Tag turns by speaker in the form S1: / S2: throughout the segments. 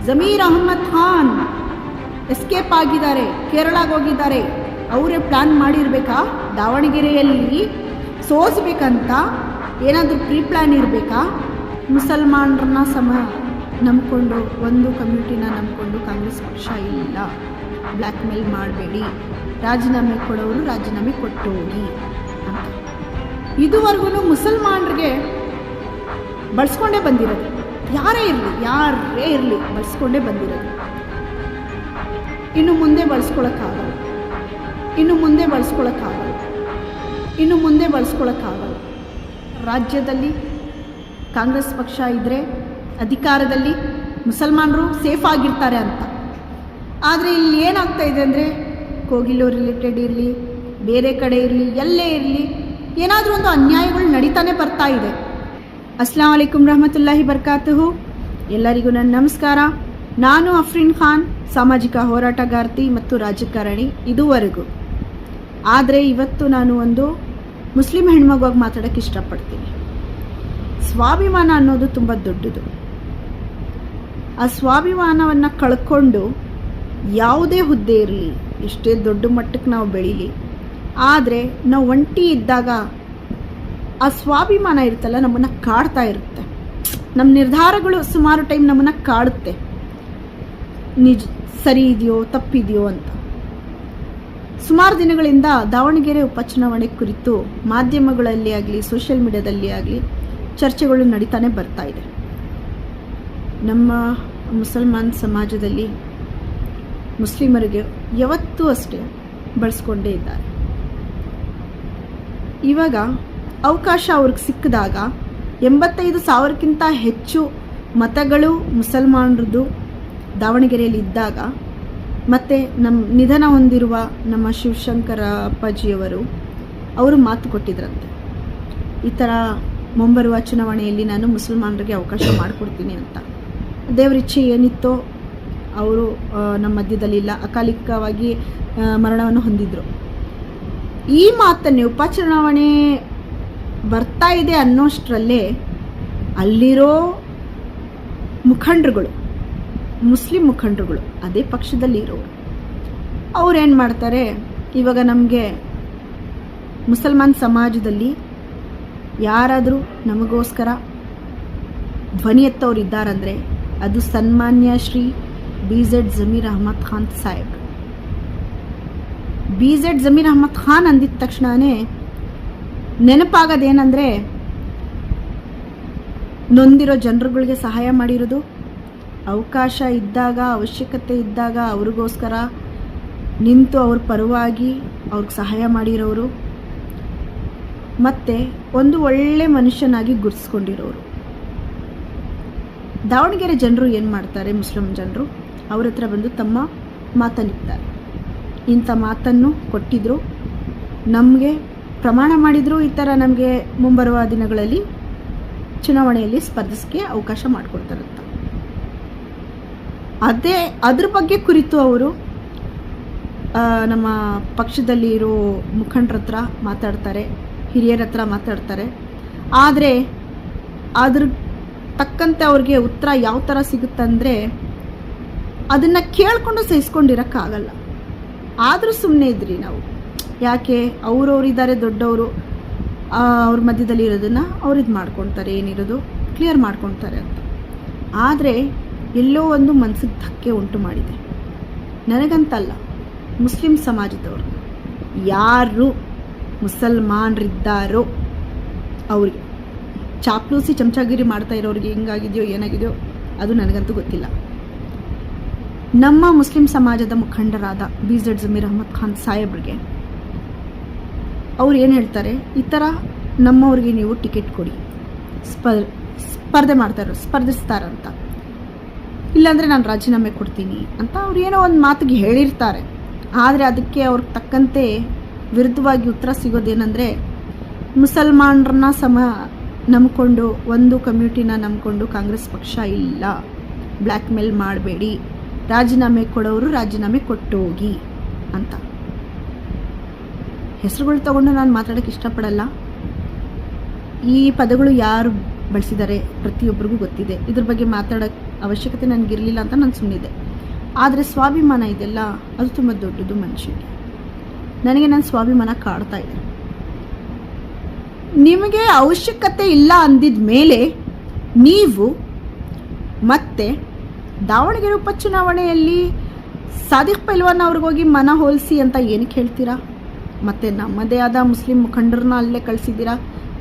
S1: Zameer Ahmed Khan escape ಆಗಿದ್ದಾರೆ, ಕೇರಳಗೆ ಹೋಗಿದ್ದಾರೆ. ಅವರೇ ಪ್ಲ್ಯಾನ್ ಮಾಡಿರಬೇಕಾ ದಾವಣಗೆರೆಯಲ್ಲಿ ಸೋಸಬೇಕಂತ? ಏನಾದರೂ ಪ್ರೀ ಪ್ಲ್ಯಾನ್ ಇರಬೇಕಾ? ಮುಸಲ್ಮಾನರನ್ನ ನಂಬಿಕೊಂಡು ಒಂದು ಕಮ್ಯುನಿಟಿನ ನಂಬಿಕೊಂಡು ಕಾಂಗ್ರೆಸ್ ಪಕ್ಷ ಇಲ್ಲ, ಬ್ಲ್ಯಾಕ್ ಮೇಲ್ ಮಾಡಬೇಡಿ, ರಾಜೀನಾಮೆ ಕೊಡೋರು ರಾಜೀನಾಮೆ ಕೊಟ್ಟು ಹೋಗಿ ಅಂತ ಇದುವರೆಗೂ ಮುಸಲ್ಮಾನರಿಗೆ ಬಳಸ್ಕೊಂಡೇ ಬಂದಿರೋದು. ಯಾರೇ ಇರಲಿ ಬಳಸ್ಕೊಂಡೇ ಬಂದಿರೋದು. ಇನ್ನು ಮುಂದೆ ಬಳಸ್ಕೊಳಕ್ಕಾಗಲ್ಲ. ರಾಜ್ಯದಲ್ಲಿ ಕಾಂಗ್ರೆಸ್ ಪಕ್ಷ ಇದ್ದರೆ ಅಧಿಕಾರದಲ್ಲಿ ಮುಸಲ್ಮಾನರು ಸೇಫ್ ಆಗಿರ್ತಾರೆ ಅಂತ. ಆದರೆ ಇಲ್ಲಿ ಏನಾಗ್ತಾ ಇದೆ ಅಂದರೆ ಕೋಗಿಲು ರಿಲೇಟೆಡ್ ಇರಲಿ, ಬೇರೆ ಕಡೆ ಇರಲಿ, ಎಲ್ಲೇ ಇರಲಿ ಏನಾದರೂ ಒಂದು ಅನ್ಯಾಯಗಳು ನಡೀತಾನೆ ಬರ್ತಾ ಇದೆ. ಅಸ್ಸಲಾಮು ಅಲೈಕುಂ ರಹಮತುಲ್ಲಾಹಿ ಬರ್ಕಾತುಹು. ಎಲ್ಲರಿಗೂ ನನ್ನ ನಮಸ್ಕಾರ. ನಾನು ಅಫ್ರೀನ್ ಖಾನ್, ಸಾಮಾಜಿಕ ಹೋರಾಟಗಾರ್ತಿ ಮತ್ತು ರಾಜಕಾರಣಿ ಇದುವರೆಗೂ. ಆದರೆ ಇವತ್ತು ನಾನು ಒಂದು ಮುಸ್ಲಿಂ ಹೆಣ್ಮಗುವಾಗಿ ಮಾತಾಡೋಕ್ಕೆ ಇಷ್ಟಪಡ್ತೀನಿ. ಸ್ವಾಭಿಮಾನ ಅನ್ನೋದು ತುಂಬ ದೊಡ್ಡದು. ಆ ಸ್ವಾಭಿಮಾನವನ್ನು ಕಳ್ಕೊಂಡು ಯಾವುದೇ ಹುದ್ದೆ ಇರಲಿ, ಎಷ್ಟೇ ದೊಡ್ಡ ಮಟ್ಟಕ್ಕೆ ನಾವು ಬೆಳೀಲಿ, ಆದರೆ ನಾವು ಒಂಟಿ ಇದ್ದಾಗ ಆ ಸ್ವಾಭಿಮಾನ ಇರುತ್ತಲ್ಲ ನಮ್ಮನ್ನು ಕಾಡ್ತಾ ಇರುತ್ತೆ. ನಮ್ಮ ನಿರ್ಧಾರಗಳು ಸುಮಾರು ಟೈಮ್ ನಮ್ಮನ್ನು ಕಾಡುತ್ತೆ, ಸರಿ ಇದೆಯೋ ತಪ್ಪಿದೆಯೋ ಅಂತ. ಸುಮಾರು ದಿನಗಳಿಂದ ದಾವಣಗೆರೆ ಉಪಚುನಾವಣೆ ಕುರಿತು ಮಾಧ್ಯಮಗಳಲ್ಲಿ ಆಗಲಿ ಸೋಷಿಯಲ್ ಮೀಡಿಯಾದಲ್ಲಿ ಆಗಲಿ ಚರ್ಚೆಗಳು ನಡೀತಾನೆ ಬರ್ತಾ ಇದೆ. ನಮ್ಮ ಮುಸಲ್ಮಾನ್ ಸಮಾಜದಲ್ಲಿ ಮುಸ್ಲಿಮರಿಗೆ ಯಾವತ್ತೂ ಅಷ್ಟೇ ಬಳಸ್ಕೊಂಡೇ ಇದ್ದಾರೆ. ಇವಾಗ ಅವಕಾಶ ಅವ್ರಿಗೆ ಸಿಕ್ಕಿದಾಗ 85,000ಕ್ಕಿಂತ ಹೆಚ್ಚು ಮತಗಳು ಮುಸಲ್ಮಾನರದ್ದು ದಾವಣಗೆರೆಯಲ್ಲಿ ಇದ್ದಾಗ, ಮತ್ತು ನಿಧನ ಹೊಂದಿರುವ ನಮ್ಮ ಶಿವಶಂಕರ ಅಪ್ಪಾಜಿಯವರು ಅವರು ಮಾತು ಕೊಟ್ಟಿದ್ರಂತೆ, ಈ ಥರ ಮುಂಬರುವ ಚುನಾವಣೆಯಲ್ಲಿ ನಾನು ಮುಸಲ್ಮಾನರಿಗೆ ಅವಕಾಶ ಮಾಡಿಕೊಡ್ತೀನಿ ಅಂತ. ದೇವರಿಚ್ಛೆ ಏನಿತ್ತೋ ಅವರು ನಮ್ಮ ಮಧ್ಯದಲ್ಲಿಲ್ಲ, ಅಕಾಲಿಕವಾಗಿ ಮರಣವನ್ನು ಹೊಂದಿದ್ರು. ಈ ಮಾತನ್ನೇ ಉಪಚುನಾವಣೆ ಬರ್ತಾ ಇದೆ ಅನ್ನೋಷ್ಟರಲ್ಲೇ ಅಲ್ಲಿರೋ ಮುಖಂಡರುಗಳು, ಮುಸ್ಲಿಂ ಮುಖಂಡರುಗಳು, ಅದೇ ಪಕ್ಷದಲ್ಲಿ ಇರೋರು, ಅವ್ರೇನು ಮಾಡ್ತಾರೆ, ಇವಾಗ ನಮಗೆ ಮುಸಲ್ಮಾನ್ ಸಮಾಜದಲ್ಲಿ ಯಾರಾದರೂ ನಮಗೋಸ್ಕರ ಧ್ವನಿ ಎತ್ತವ್ರು ಇದ್ದಾರಂದರೆ ಅದು ಸನ್ಮಾನ್ಯ ಶ್ರೀ BZ ಜಮೀರ್ ಅಹ್ಮದ್ ಖಾನ್ ಸಾಹೇಬ್. BZ ಜಮೀರ್ ಅಹ್ಮದ್ ಖಾನ್ ಅಂದಿದ ತಕ್ಷಣವೇ ನೆನಪಾಗೋದೇನೆಂದರೆ ನೊಂದಿರೋ ಜನರುಗಳಿಗೆ ಸಹಾಯ ಮಾಡಿರೋದು, ಅವಕಾಶ ಇದ್ದಾಗ ಅವಶ್ಯಕತೆ ಇದ್ದಾಗ ಅವ್ರಿಗೋಸ್ಕರ ನಿಂತು ಅವ್ರ ಪರವಾಗಿ ಅವ್ರಿಗೆ ಸಹಾಯ ಮಾಡಿರೋರು, ಮತ್ತು ಒಂದು ಒಳ್ಳೆ ಮನುಷ್ಯನಾಗಿ ಗುರುತಿಸ್ಕೊಂಡಿರೋರು. ದಾವಣಗೆರೆ ಜನರು ಏನು ಮಾಡ್ತಾರೆ, ಮುಸ್ಲಿಂ ಜನರು ಅವ್ರ ಹತ್ರ ಬಂದು ತಮ್ಮ ಮಾತನ್ನಿಡ್ತಾರೆ. ಇಂಥ ಮಾತನ್ನು ಕೊಟ್ಟಿದ್ರು, ನಮಗೆ ಪ್ರಮಾಣ ಮಾಡಿದ್ರು, ಈ ಥರ ನಮಗೆ ಮುಂಬರುವ ದಿನಗಳಲ್ಲಿ ಚುನಾವಣೆಯಲ್ಲಿ ಸ್ಪರ್ಧಿಸಕ್ಕೆ ಅವಕಾಶ ಮಾಡಿಕೊಡ್ತಾರಂತ. ಅದ್ರ ಬಗ್ಗೆ ಕುರಿತು ಅವರು ನಮ್ಮ ಪಕ್ಷದಲ್ಲಿ ಇರೋ ಮುಖಂಡರ ಹತ್ರ ಮಾತಾಡ್ತಾರೆ, ಹಿರಿಯರ ಹತ್ರ ಮಾತಾಡ್ತಾರೆ. ಆದರೆ ಅದ್ರ ತಕ್ಕಂತೆ ಅವ್ರಿಗೆ ಉತ್ತರ ಯಾವ ಥರ ಸಿಗುತ್ತಂದರೆ ಅದನ್ನು ಕೇಳಿಕೊಂಡು ಸಹಿಸ್ಕೊಂಡಿರೋಕ್ಕಾಗಲ್ಲ. ಆದರೂ ಸುಮ್ಮನೆ ಇದ್ರಿ ನಾವು, ಯಾಕೆ ಅವರಿದ್ದಾರೆ ದೊಡ್ಡವರು, ಅವ್ರ ಮಧ್ಯದಲ್ಲಿ ಇರೋದನ್ನು ಅವ್ರು ಇದು ಮಾಡ್ಕೊಳ್ತಾರೆ, ಏನಿರೋದು ಕ್ಲಿಯರ್ ಮಾಡ್ಕೊಳ್ತಾರೆ ಅಂತ. ಆದರೆ ಎಲ್ಲೋ ಒಂದು ಮನಸ್ಸಿಗೆ ಧಕ್ಕೆ ಉಂಟು ಮಾಡಿದೆ. ನನಗಂತಲ್ಲ, ಮುಸ್ಲಿಂ ಸಮಾಜದವರು ಯಾರು ಮುಸಲ್ಮಾನರಿದ್ದಾರೋ ಅವ್ರಿಗೆ ಚಾಪ್ಲೂಸಿ ಚಮಚಾಗಿರಿ ಮಾಡ್ತಾ ಇರೋರಿಗೆ ಹೆಂಗಾಗಿದೆಯೋ ಏನಾಗಿದೆಯೋ ಅದು ನನಗಂತೂ ಗೊತ್ತಿಲ್ಲ. ನಮ್ಮ ಮುಸ್ಲಿಂ ಸಮಾಜದ ಮುಖಂಡರಾದ BZ ಜಮೀರ್ ಅಹ್ಮದ್ ಖಾನ್ ಸಾಹೇಬ್ರಿಗೆ ಅವ್ರು ಏನು ಹೇಳ್ತಾರೆ, ಈ ಥರ ನಮ್ಮವ್ರಿಗೆ ನೀವು ಟಿಕೆಟ್ ಕೊಡಿ, ಸ್ಪರ್ಧಿಸ್ತಾರಂತ, ಇಲ್ಲಾಂದರೆ ನಾನು ರಾಜೀನಾಮೆ ಕೊಡ್ತೀನಿ ಅಂತ ಅವ್ರು ಏನೋ ಒಂದು ಮಾತಿಗೆ ಹೇಳಿರ್ತಾರೆ. ಆದರೆ ಅದಕ್ಕೆ ಅವ್ರಿಗೆ ತಕ್ಕಂತೆ ವಿರುದ್ಧವಾಗಿ ಉತ್ತರ ಸಿಗೋದೇನೆಂದರೆ, ಮುಸಲ್ಮಾನರನ್ನ ನಂಬಿಕೊಂಡು ಒಂದು ಕಮ್ಯುನಿಟಿನ ನಂಬಿಕೊಂಡು ಕಾಂಗ್ರೆಸ್ ಪಕ್ಷ ಇಲ್ಲ, ಬ್ಲ್ಯಾಕ್ ಮೇಲ್ ಮಾಡಬೇಡಿ, ರಾಜೀನಾಮೆ ಕೊಡೋರು ರಾಜೀನಾಮೆ ಕೊಟ್ಟು ಹೋಗಿ ಅಂತ. ಹೆಸರುಗಳು ತಗೊಂಡು ನಾನು ಮಾತಾಡೋಕ್ಕೆ ಇಷ್ಟಪಡಲ್ಲ. ಈ ಪದಗಳು ಯಾರು ಬಳಸಿದ್ದಾರೆ ಪ್ರತಿಯೊಬ್ಬರಿಗೂ ಗೊತ್ತಿದೆ. ಇದ್ರ ಬಗ್ಗೆ ಮಾತಾಡೋಕ್ಕೆ ಅವಶ್ಯಕತೆ ನನಗಿರಲಿಲ್ಲ ಅಂತ ನಾನು ಸುಮ್ಮನಿದ್ದೆ. ಆದರೆ ಸ್ವಾಭಿಮಾನ ಇದೆಲ್ಲ ಅದು ತುಂಬ ದೊಡ್ಡದು ಮನುಷ್ಯನಿಗೆ. ನನಗೆ ನನ್ನ ಸ್ವಾಭಿಮಾನ ಕಾಡ್ತಾ ಇದೆ. ನಿಮಗೆ ಅವಶ್ಯಕತೆ ಇಲ್ಲ ಅಂದಿದ ಮೇಲೆ ನೀವು ಮತ್ತೆ ದಾವಣಗೆರೆ ಉಪಚುನಾವಣೆಯಲ್ಲಿ ಸಾದಿಕ್ ಪೈಲ್ವಾನ್ ಅವ್ರಿಗೋಗಿ ಮನ ಹೋಲಿಸಿ ಅಂತ ಏನಕ್ಕೆ ಹೇಳ್ತೀರಾ? ಮತ್ತು ನಮ್ಮದೇ ಆದ ಮುಸ್ಲಿಂ ಮುಖಂಡರನ್ನ ಅಲ್ಲೇ ಕಳಿಸಿದ್ದೀರಾ.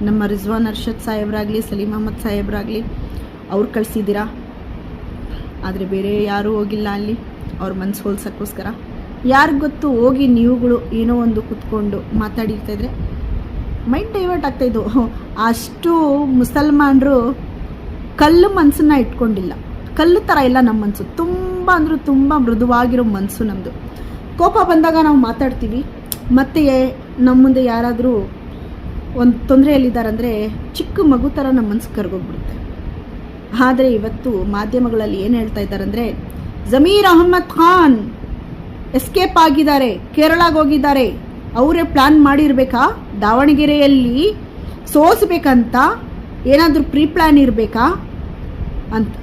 S1: ನಮ್ಮ ರಿಜ್ವಾನ್ ಅರ್ಷದ್ ಸಾಹೇಬ್ರಾಗಲಿ, ಸಲೀಂ ಅಹಮದ್ ಸಾಹೇಬ್ರಾಗಲಿ ಅವ್ರು ಕಳಿಸಿದ್ದೀರಾ. ಆದರೆ ಬೇರೆ ಯಾರೂ ಹೋಗಿಲ್ಲ ಅಲ್ಲಿ ಅವ್ರ ಮನಸ್ಸು ಹೋಲ್ಸೋಕ್ಕೋಸ್ಕರ. ಯಾರಿಗೆ ಗೊತ್ತು, ಹೋಗಿ ನೀವುಗಳು ಏನೋ ಒಂದು ಕೂತ್ಕೊಂಡು ಮಾತಾಡಿರ್ತಾಯಿದ್ರೆ ಮೈಂಡ್ ಡೈವರ್ಟ್ ಆಗ್ತಾಯಿದ್ದು. ಅಷ್ಟು ಮುಸಲ್ಮಾನರು ಕಲ್ಲು ಮನಸ್ಸನ್ನ ಇಟ್ಕೊಂಡಿಲ್ಲ. ಕಲ್ಲು ಥರ ಇಲ್ಲ ನಮ್ಮ ಮನಸ್ಸು. ತುಂಬ ಅಂದರೂ ತುಂಬ ಮೃದುವಾಗಿರೋ ಮನಸ್ಸು ನಮ್ಮದು. ಕೋಪ ಬಂದಾಗ ನಾವು ಮಾತಾಡ್ತೀವಿ. ಮತ್ತು ನಮ್ಮ ಮುಂದೆ ಯಾರಾದರೂ ಒಂದು ತೊಂದರೆಯಲ್ಲಿದ್ದಾರಂದರೆ ಚಿಕ್ಕ ಮಗು ಥರ ನಮ್ಮ ಮನಸ್ಸು ಕರ್ಗೋಗ್ಬಿಡುತ್ತೆ. ಆದರೆ ಇವತ್ತು ಮಾಧ್ಯಮಗಳಲ್ಲಿ ಏನು ಹೇಳ್ತಾ ಇದ್ದಾರಂದರೆ, ಜಮೀರ್ ಅಹ್ಮದ್ ಖಾನ್ ಎಸ್ಕೇಪ್ ಆಗಿದ್ದಾರೆ, ಕೇರಳಗೆ ಹೋಗಿದ್ದಾರೆ, ಅವರೇ ಪ್ಲ್ಯಾನ್ ಮಾಡಿರಬೇಕಾ ದಾವಣಗೆರೆಯಲ್ಲಿ ಸೋಸಬೇಕಂತ? ಏನಾದರೂ ಪ್ರೀ ಪ್ಲ್ಯಾನ್ ಇರಬೇಕಾ ಅಂತ.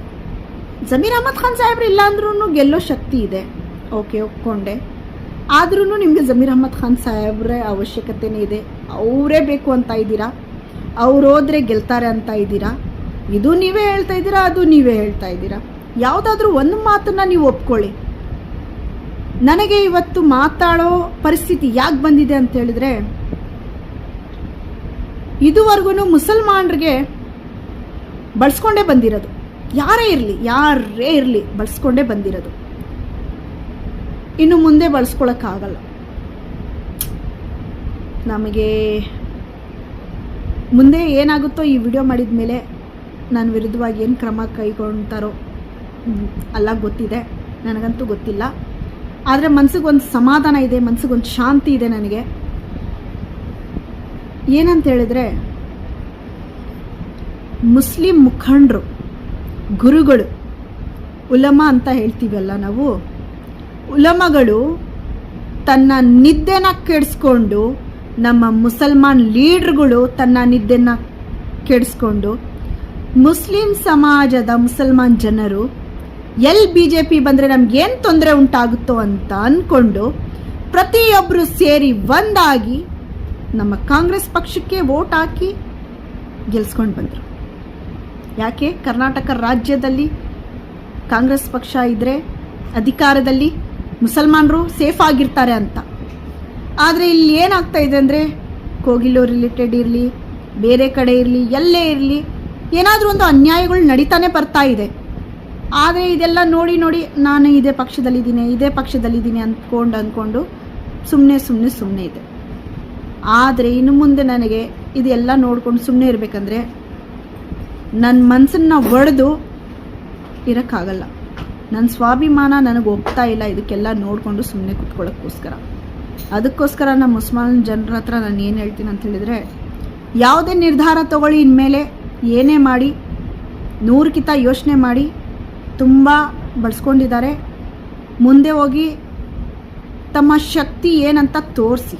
S1: ಜಮೀರ್ ಅಹ್ಮದ್ ಖಾನ್ ಸಾಹೇಬ್ರು ಇಲ್ಲ ಅಂದ್ರೂ ಗೆಲ್ಲೋ ಶಕ್ತಿ ಇದೆ, ಓಕೆ ಒಪ್ಕೊಂಡೆ. ಆದ್ರೂ ನಿಮಗೆ ಜಮೀರ್ ಅಹ್ಮದ್ ಖಾನ್ ಸಾಹೇಬ್ರೆ ಅವಶ್ಯಕತೆನೇ ಇದೆ, ಅವರೇ ಬೇಕು ಅಂತ ಇದ್ದೀರಾ, ಅವ್ರು ಹೋದ್ರೆ ಗೆಲ್ತಾರೆ ಅಂತ ಇದ್ದೀರಾ. ಇದು ನೀವೇ ಹೇಳ್ತಾ ಇದ್ದೀರಾ, ಅದು ನೀವೇ ಹೇಳ್ತಾ ಇದ್ದೀರಾ. ಯಾವುದಾದ್ರೂ ಒಂದು ಮಾತನ್ನು ನೀವು ಒಪ್ಕೊಳ್ಳಿ. ನನಗೆ ಇವತ್ತು ಮಾತಾಡೋ ಪರಿಸ್ಥಿತಿ ಯಾಕೆ ಬಂದಿದೆ ಅಂತ ಹೇಳಿದ್ರೆ, ಇದುವರೆಗೂ ಮುಸಲ್ಮಾನರಿಗೆ ಬಳಸ್ಕೊಂಡೇ ಬಂದಿರೋದು, ಯಾರೇ ಇರಲಿ ಬಳಸ್ಕೊಂಡೇ ಬಂದಿರೋದು. ಇನ್ನು ಮುಂದೆ ಬಳಸ್ಕೊಳಕ್ಕಾಗಲ್ಲ. ನಮಗೆ ಮುಂದೆ ಏನಾಗುತ್ತೋ ಈ ವಿಡಿಯೋ ಮಾಡಿದ ಮೇಲೆ ನಾನು ವಿರುದ್ಧವಾಗಿ ಏನು ಕ್ರಮ ಕೈಗೊಳ್ತಾರೋ ಅಲ್ಲ ಗೊತ್ತಿದೆ, ನನಗಂತೂ ಗೊತ್ತಿಲ್ಲ. ಆದರೆ ಮನಸ್ಸಿಗೊಂದು ಸಮಾಧಾನ ಇದೆ, ಮನಸ್ಸಿಗೊಂದು ಶಾಂತಿ ಇದೆ ನನಗೆ. ಏನಂತ ಹೇಳಿದ್ರೆ, ಮುಸ್ಲಿಂ ಮುಖಂಡರು, ಗುರುಗಳು, ಉಲಮಾ ಅಂತ ಹೇಳ್ತೀವಲ್ಲ ನಾವು, ಉಲಮಗಳು ತನ್ನ ನಿದ್ದೆನ ಕೆಡಿಸ್ಕೊಂಡು, ನಮ್ಮ ಮುಸಲ್ಮಾನ್ ಲೀಡ್ರುಗಳು ತನ್ನ ನಿದ್ದೆನ ಕೆಡಿಸ್ಕೊಂಡು, ಮುಸ್ಲಿಂ ಸಮಾಜದ ಮುಸಲ್ಮಾನ್ ಜನರು ಎಲ್ಲಿ BJP ಬಂದರೆ ನಮಗೇನು ತೊಂದರೆ ಉಂಟಾಗುತ್ತೋ ಅಂತ ಅಂದ್ಕೊಂಡು ಪ್ರತಿಯೊಬ್ಬರು ಸೇರಿ ಒಂದಾಗಿ ನಮ್ಮ ಕಾಂಗ್ರೆಸ್ ಪಕ್ಷಕ್ಕೆ ವೋಟ್ ಹಾಕಿ ಗೆಲ್ಸ್ಕೊಂಡು ಬಂದರು. ಯಾಕೆ? ಕರ್ನಾಟಕ ರಾಜ್ಯದಲ್ಲಿ ಕಾಂಗ್ರೆಸ್ ಪಕ್ಷ ಇದ್ದರೆ ಅಧಿಕಾರದಲ್ಲಿ ಮುಸಲ್ಮಾನರು ಸೇಫ್ ಆಗಿರ್ತಾರೆ ಅಂತ. ಆದರೆ ಇಲ್ಲಿ ಏನಾಗ್ತಾ ಇದೆ ಅಂದರೆ, ಕೋಗಿಲು ರಿಲೇಟೆಡ್ ಇರಲಿ, ಬೇರೆ ಕಡೆ ಇರಲಿ, ಎಲ್ಲೇ ಇರಲಿ, ಏನಾದರೂ ಒಂದು ಅನ್ಯಾಯಗಳು ನಡೀತಾನೆ ಬರ್ತಾ ಇದೆ. ಆದರೆ ಇದೆಲ್ಲ ನೋಡಿ ನಾನು ಇದೇ ಪಕ್ಷದಲ್ಲಿದ್ದೀನಿ ಅಂದ್ಕೊಂಡು ಸುಮ್ಮನೆ ಇದೆ. ಆದರೆ ಇನ್ನು ಮುಂದೆ ನನಗೆ ಇದೆಲ್ಲ ನೋಡ್ಕೊಂಡು ಸುಮ್ಮನೆ ಇರಬೇಕಂದ್ರೆ ನನ್ನ ಮನಸ್ಸನ್ನು ಒಡೆದು ಇರೋಕ್ಕಾಗಲ್ಲ. ನನ್ನ ಸ್ವಾಭಿಮಾನ ನನಗೆ ಒಪ್ತಾ ಇಲ್ಲ ಇದಕ್ಕೆಲ್ಲ ನೋಡಿಕೊಂಡು ಸುಮ್ಮನೆ ಕೂತ್ಕೊಳ್ಳೋಕ್ಕೋಸ್ಕರ. ಅದಕ್ಕೋಸ್ಕರ ನಮ್ಮ ಮುಸಲ್ಮಾನ್ ಜನರ ಹತ್ರ ನಾನು ಏನು ಹೇಳ್ತೀನಿ ಅಂತ ಹೇಳಿದರೆ, ಯಾವುದೇ ನಿರ್ಧಾರ ತಗೊಳ್ಳಿ, ಇನ್ಮೇಲೆ ಏನೇ ಮಾಡಿ 100ಕ್ಕಿಂತ ಯೋಚನೆ ಮಾಡಿ. ತುಂಬ ಬಳಸ್ಕೊಂಡಿದ್ದಾರೆ, ಮುಂದೆ ಹೋಗಿ ತಮ್ಮ ಶಕ್ತಿ ಏನಂತ ತೋರಿಸಿ.